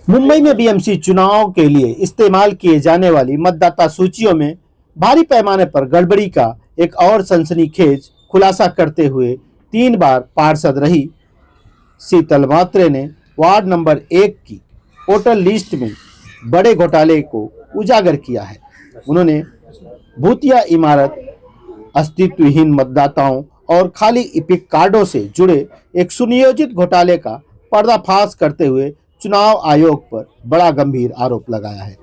मुंबई में बीएमसी चुनाव के लिए इस्तेमाल किए जाने वाली मतदाता सूचियों में भारी पैमाने पर गड़बड़ी का एक और सनसनीखेज खुलासा करते हुए 3 बार पार्षद रही शीतल मात्रे ने वार्ड नंबर 1 की वोटर लिस्ट में बड़े घोटाले को उजागर किया है। उन्होंने भूतिया इमारत, अस्तित्वहीन मतदाताओं और खाली इपिक कार्डों से जुड़े एक सुनियोजित घोटाले का पर्दाफाश करते हुए चुनाव आयोग पर बड़ा गंभीर आरोप लगाया है।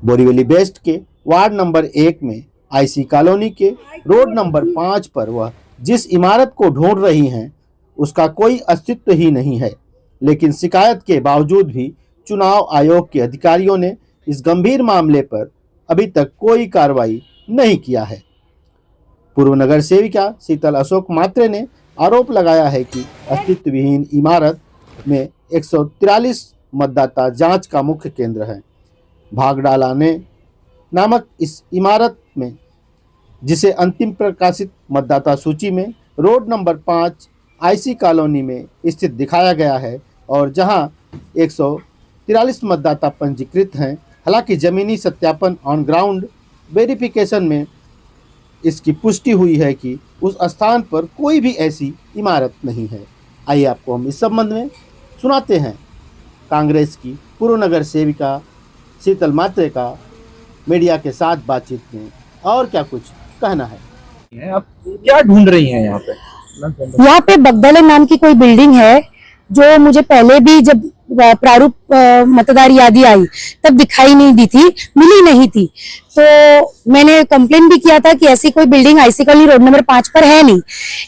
बोरीवली वेस्ट के वार्ड नंबर 1 में आईसी कॉलोनी के रोड नंबर 5 पर वह जिस इमारत को ढूंढ रही हैं उसका कोई अस्तित्व ही नहीं है, लेकिन शिकायत के बावजूद भी चुनाव आयोग के अधिकारियों ने इस गंभीर मामले पर अभी तक कोई कार्रवाई नहीं किया है। पूर्व नगर सेविका शीतल अशोक मात्रे ने आरोप लगाया है कि अस्तित्वहीन इमारत में 143 मतदाता जांच का मुख्य केंद्र है। भागडालाने नामक इस इमारत में, जिसे अंतिम प्रकाशित मतदाता सूची में रोड नंबर 5 आईसी कॉलोनी में स्थित दिखाया गया है और जहां 143 मतदाता पंजीकृत हैं, हालांकि जमीनी सत्यापन ऑन ग्राउंड वेरिफिकेशन में इसकी पुष्टि हुई है कि उस स्थान पर कोई भी ऐसी इमारत नहीं है। आइए आपको हम इस संबंध में सुनाते हैं कांग्रेस की पूर्व नगर सेविका शीतल मात्रे का मीडिया के साथ बातचीत में और क्या कुछ कहना है। आप क्या ढूंढ रही हैं यहाँ पे? यहाँ पे बगदाले नाम की कोई बिल्डिंग है जो मुझे पहले भी जब प्रारूप मतदार यादी आई तब दिखाई नहीं दी थी, मिली नहीं थी, तो मैंने कंप्लेन भी किया था कि ऐसी कोई building IC colony road number 5 पर है नहीं।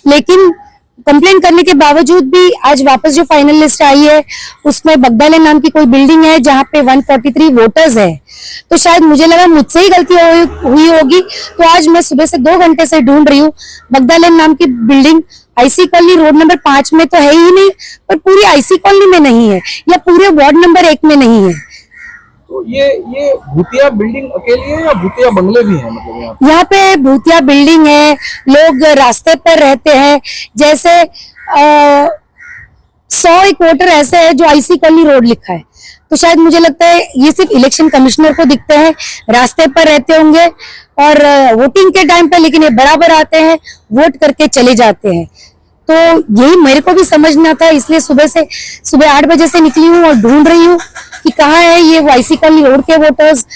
लेकिन कंप्लेन करने के बावजूद भी आज वापस जो फाइनल लिस्ट आई है उसमें बगदाले नाम की कोई बिल्डिंग है जहाँ पे 143 वोटर्स है। तो शायद मुझे लगा मुझसे ही गलती हुई होगी, तो आज मैं सुबह से 2 घंटे से ढूंढ रही हूँ। बगदाले नाम की building IC colony road number 5 में तो है ही नहीं, पर पूरी आईसी कॉलोनी में नहीं है या पूरे वार्ड नंबर 1 में नहीं है। तो ये भूतिया बिल्डिंग अकेली है या भूतिया बंगले भी हैं? मतलब यहाँ पे भूतिया बिल्डिंग है, लोग रास्ते पर रहते हैं, जैसे 101 वोटर ऐसे है जो आईसी कॉलोनी रोड लिखा है, तो शायद मुझे लगता है ये सिर्फ इलेक्शन कमिश्नर को दिखते हैं, रास्ते पर रहते होंगे और वोटिंग के टाइम पे, लेकिन ये बराबर आते हैं, वोट करके चले जाते हैं। तो यही मेरे को भी समझना था, इसलिए सुबह 8 बजे से निकली हूँ और ढूंढ रही हूँ कि कहाँ है ये आईसी कॉलोनी रोड के वोटर्स,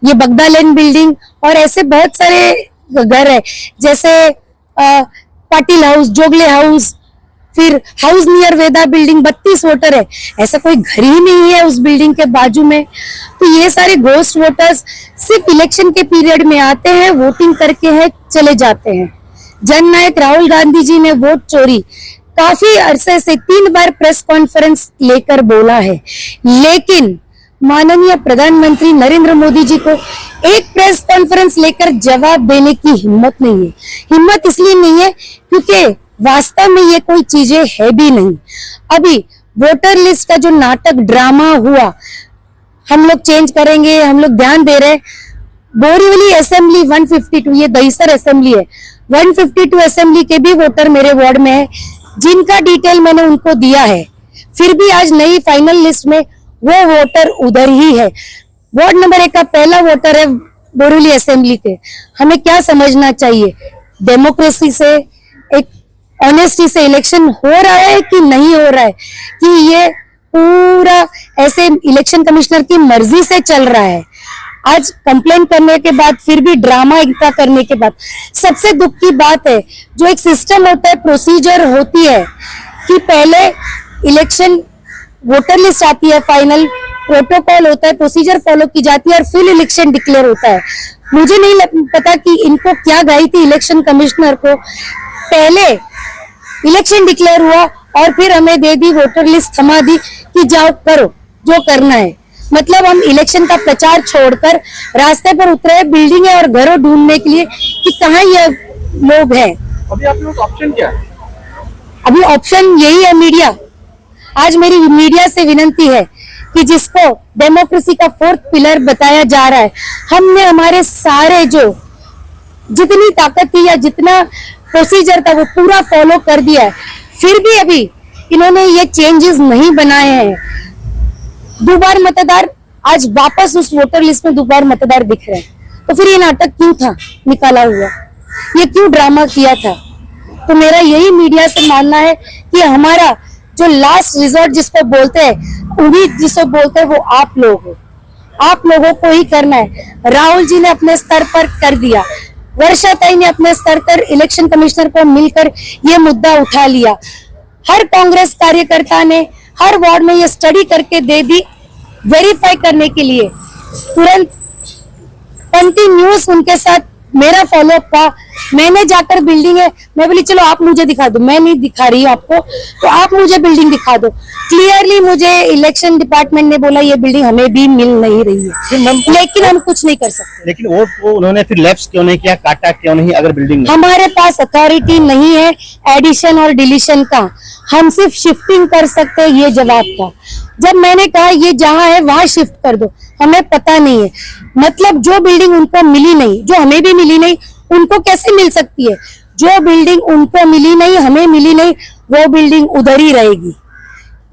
ये बगदालेन बिल्डिंग और ऐसे बहुत सारे घर है, जैसे पाटिल हाउस, जोगले हाउस, फिर हाउस नियर वेदा बिल्डिंग 32 वोटर है, ऐसा कोई घर ही नहीं है उस बिल्डिंग के बाजू में। तो ये सारे घोस्ट वोटर्स सिर्फ इलेक्शन के पीरियड में आते हैं, वोटिंग करके है चले जाते हैं। जननायक राहुल गांधी जी ने वोट चोरी काफी अरसे से 3 बार प्रेस कॉन्फ्रेंस लेकर बोला है, लेकिन माननीय प्रधानमंत्री नरेंद्र मोदी जी को एक प्रेस कॉन्फ्रेंस लेकर जवाब देने की हिम्मत नहीं है। हिम्मत इसलिए नहीं है क्योंकि वास्तव में ये कोई चीजें है भी नहीं। अभी वोटर लिस्ट का जो नाटक ड्रामा हुआ, हम लोग चेंज करेंगे, हम लोग ध्यान दे रहे, बोरीवली असेंबली 152, ये दहीसर असेंबली है, 152 असेंबली के भी वोटर मेरे वार्ड में है, जिनका डिटेल मैंने उनको दिया है, फिर भी आज नई फाइनल लिस्ट में वो वोटर उधर ही है। वार्ड नंबर 1 का पहला वोटर है बोरीवली असेंबली के। हमें क्या समझना चाहिए, डेमोक्रेसी से, एक ऑनेस्टी से इलेक्शन हो रहा है कि नहीं हो रहा है, कि ये पूरा ऐसे इलेक्शन कमिश्नर की मर्जी से चल रहा है। आज कंप्लेन करने के बाद, फिर भी ड्रामा इनका करने के बाद, सबसे दुख की बात है जो एक सिस्टम होता है, प्रोसीजर होती है कि पहले इलेक्शन वोटर लिस्ट आती है, फाइनल प्रोटोकॉल होता है, प्रोसीजर फॉलो की जाती है और फिर इलेक्शन डिक्लेयर होता है। मुझे नहीं पता कि इनको क्या गई थी इलेक्शन कमिश्नर को, पहले इलेक्शन डिक्लेयर हुआ और फिर हमें दे दी वोटर लिस्ट, थमा दी कि जाओ करो जो करना है। मतलब हम इलेक्शन का प्रचार छोड़कर रास्ते पर उतरे बिल्डिंगें और घरों ढूंढने के लिए कि कहाँ ये लोग हैं। अभी आपके पास ऑप्शन क्या है? अभी ऑप्शन यही है, मीडिया। आज मेरी मीडिया से विनती है कि जिसको डेमोक्रेसी का 4th पिलर बताया जा रहा है, हमने हमारे सारे जो जितनी ताकत थी या जितना प्रोसीजर था वो पूरा फॉलो कर दिया है, फिर भी अभी इन्होंने ये चेंजेस नहीं बनाए हैं। दोबारा मतदार आज वापस उस वोटर लिस्ट में दोबारा मतदार दिख रहे हैं, तो फिर ये नाटक क्यों था निकाला हुआ, ये क्यों ड्रामा किया था? तो मेरा यही मीडिया से मानना है कि हमारा जो लास्ट रिजॉर्ट जिसको बोलते हैं, उम्मीद जिसको बोलते हैं, वो आप लोग हो, आप लोगों को ही करना है। राहुल जी ने अपने स्तर पर कर दिया, वर्षा ताई ने अपने स्तर पर इलेक्शन कमिश्नर को मिलकर ये मुद्दा उठा लिया, हर कांग्रेस कार्यकर्ता ने हर वार्ड में ये स्टडी करके दे दी वेरीफाई करने के लिए। तुरंत कंटिन्यूस उनके साथ मेरा फॉलोअप था, मैंने जाकर बिल्डिंग है, मैं बोली चलो आप मुझे दिखा दो, मैं नहीं दिखा रही हूँ आपको, तो आप मुझे बिल्डिंग दिखा दो। क्लियरली मुझे इलेक्शन डिपार्टमेंट ने बोला ये बिल्डिंग हमें भी मिल नहीं रही है, लेकिन हम कुछ नहीं कर सकते। लेकिन वो उन्होंने फिर लैप्स क्यों नहीं किया, काटा क्यों नहीं? अगर बिल्डिंग हमारे पास अथॉरिटी नहीं है एडिशन और डिलीशन का, हम सिर्फ शिफ्टिंग कर सकते हैं, ये जवाब था। जब मैंने कहा ये जहाँ है वहां शिफ्ट कर दो, हमें पता नहीं है, मतलब जो बिल्डिंग उनको मिली नहीं, जो हमें भी मिली नहीं, उनको कैसे मिल सकती है? जो बिल्डिंग उनको मिली नहीं, हमें मिली नहीं, वो बिल्डिंग उधर ही रहेगी।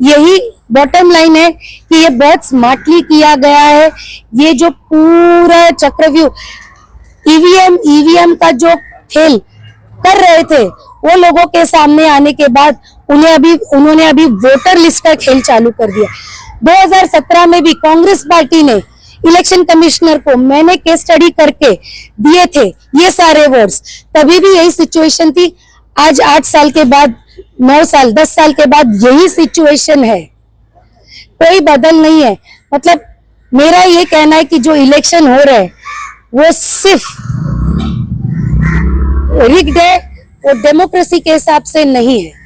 यही बॉटम लाइन है कि ये बहुत स्मार्टली किया गया है। ये जो पूरा चक्रव्यूह ईवीएम का जो खेल कर रहे थे, वो लोगों के सामने आने के बाद उन्होंने अभी वोटर लिस्ट का खेल चालू कर दिया। 2017 में भी कांग्रेस पार्टी ने इलेक्शन कमिश्नर को, मैंने केस स्टडी करके दिए थे ये सारे वर्ड्स, तभी भी यही सिचुएशन थी। आज 8 साल के बाद, 9 साल, 10 साल के बाद यही सिचुएशन है, कोई बदल नहीं है। मतलब मेरा ये कहना है कि जो इलेक्शन हो रहा है वो सिर्फ रिग्ड है, वो डेमोक्रेसी के हिसाब से नहीं है।